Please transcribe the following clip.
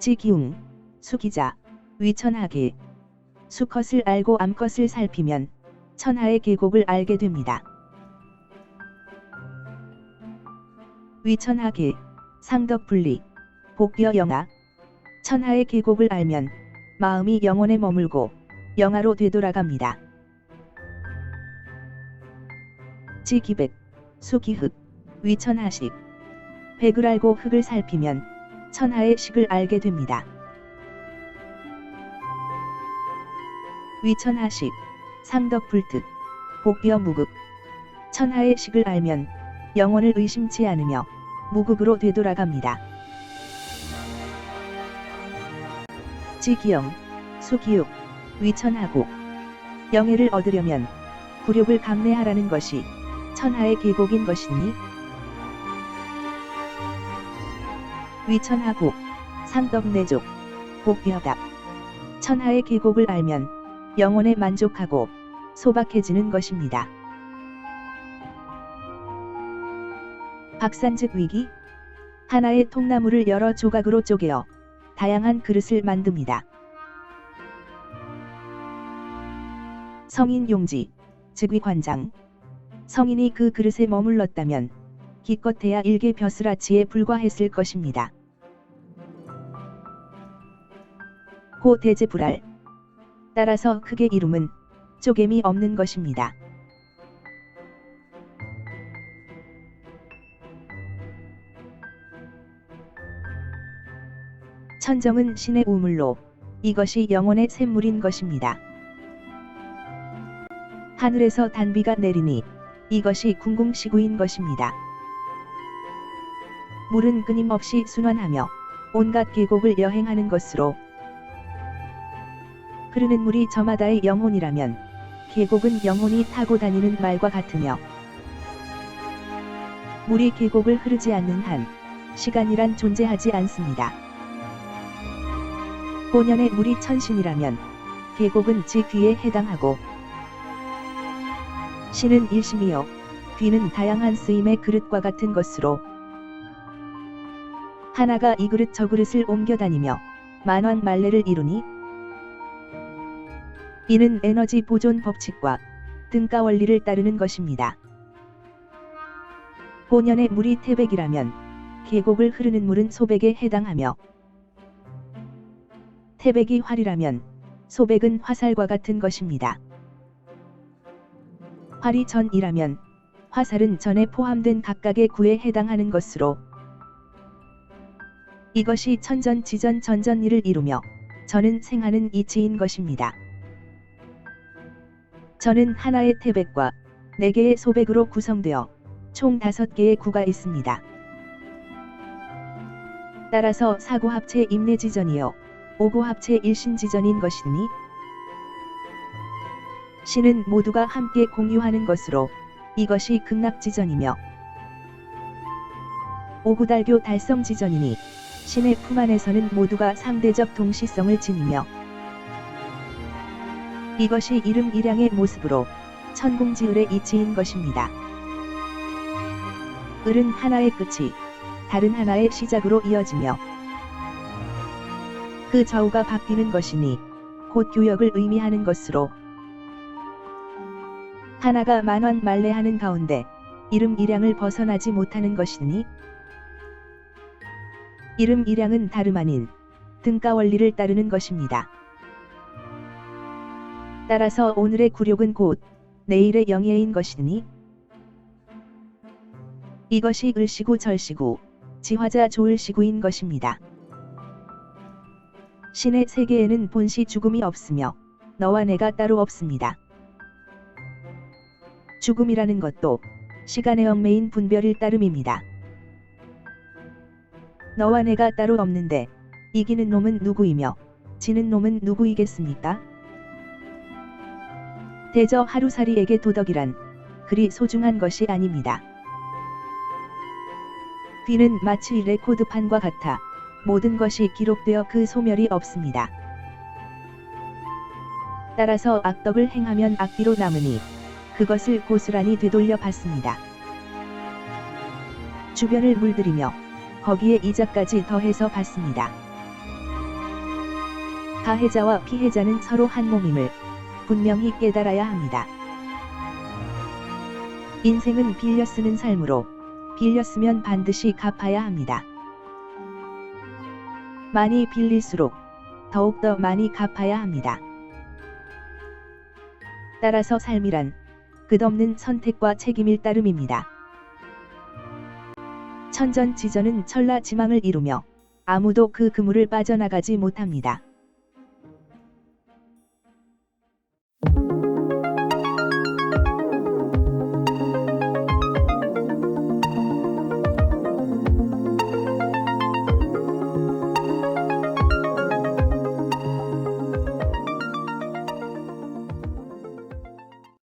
지기웅, 수기자, 위천하계. 수컷을 알고 암컷을 살피면 천하의 계곡을 알게 됩니다. 위천하계, 상덕분리, 복벼영하. 천하의 계곡을 알면 마음이 영혼에 머물고 영하로 되돌아갑니다. 지기백, 수기흑, 위천하식. 백을 알고 흑을 살피면 천하의 식을 알게 됩니다. 위천하식, 상덕불특, 복벼무극. 천하의 식을 알면 영혼을 의심치 않으며 무극으로 되돌아갑니다. 지기영, 수기육, 위천하고. 영예를 얻으려면 굴욕을 감내하라는 것이 천하의 계곡인 것이니 위천하고, 상덕내족, 복벼답. 천하의 계곡을 알면 영혼에 만족하고 소박해지는 것입니다. 박산즉 위기. 하나의 통나무를 여러 조각으로 쪼개어 다양한 그릇을 만듭니다. 성인 용지, 즉위관장. 성인이 그 그릇에 머물렀다면 기껏해야 일개 벼슬아치에 불과했을 것입니다. 고 대제불알. 따라서 크게 이름은 쪼개미 없는 것입니다. 천정은 신의 우물로 이것이 영혼의 샘물인 것입니다. 하늘에서 단비가 내리니 이것이 궁궁시구인 것입니다. 물은 끊임없이 순환하며 온갖 계곡을 여행하는 것으로 흐르는 물이 저마다의 영혼이라면 계곡은 영혼이 타고 다니는 말과 같으며 물이 계곡을 흐르지 않는 한 시간이란 존재하지 않습니다. 본연의 물이 천신이라면 계곡은 지귀에 해당하고 신은 일심이요 귀는 다양한 쓰임의 그릇과 같은 것으로 하나가 이 그릇 저 그릇을 옮겨다니며 만왕만래를 이루니 이는 에너지 보존 법칙과 등가 원리를 따르는 것입니다. 본연의 물이 태백이라면 계곡을 흐르는 물은 소백에 해당하며 태백이 활이라면 소백은 화살과 같은 것입니다. 활이 전이라면 화살은 전에 포함된 각각의 구에 해당하는 것으로 이것이 천전지전 전전이를 이루며 전은 생하는 이치인 것입니다. 전은 하나의 태백과 4개의 소백으로 구성되어 총 5개의 구가 있습니다. 따라서 사고합체 임내지전이요 오고합체 일신지전인 것이니 신은 모두가 함께 공유하는 것으로 이것이 극락지전이며 오구달교 달성지전이니 신의 품 안에서는 모두가 상대적 동시성을 지니며 이것이 이름일양의 모습으로 천궁지을의 이치인 것입니다. 을은 하나의 끝이 다른 하나의 시작으로 이어지며 그 좌우가 바뀌는 것이니 곧 교역을 의미하는 것으로 하나가 만왕만래하는 가운데 이름일양을 벗어나지 못하는 것이니 이름일양은 다름 아닌 등가 원리를 따르는 것입니다. 따라서 오늘의 굴욕은 곧 내일의 영예인 것이니 이것이 을시구 절시구 지화자 조을시구인 것입니다. 신의 세계에는 본시 죽음이 없으며 너와 내가 따로 없습니다. 죽음이라는 것도 시간의 얽매인 분별일 따름입니다. 너와 내가 따로 없는데 이기는 놈은 누구이며 지는 놈은 누구이겠습니까? 대저 하루살이에게 도덕이란 그리 소중한 것이 아닙니다. 뒤는 마치 레코드판과 같아 모든 것이 기록되어 그 소멸이 없습니다. 따라서 악덕을 행하면 악비로 남으니 그것을 고스란히 되돌려 받습니다. 주변을 물들이며 거기에 이자까지 더해서 받습니다. 가해자와 피해자는 서로 한 몸임을 분명히 깨달아야 합니다. 인생은 빌려 쓰는 삶으로 빌려 쓰면 반드시 갚아야 합니다. 많이 빌릴수록 더욱더 많이 갚아야 합니다. 따라서 삶이란 끝없는 선택과 책임일 따름입니다. 천전지전은 천라지망을 이루며 아무도 그 그물을 빠져나가지 못합니다.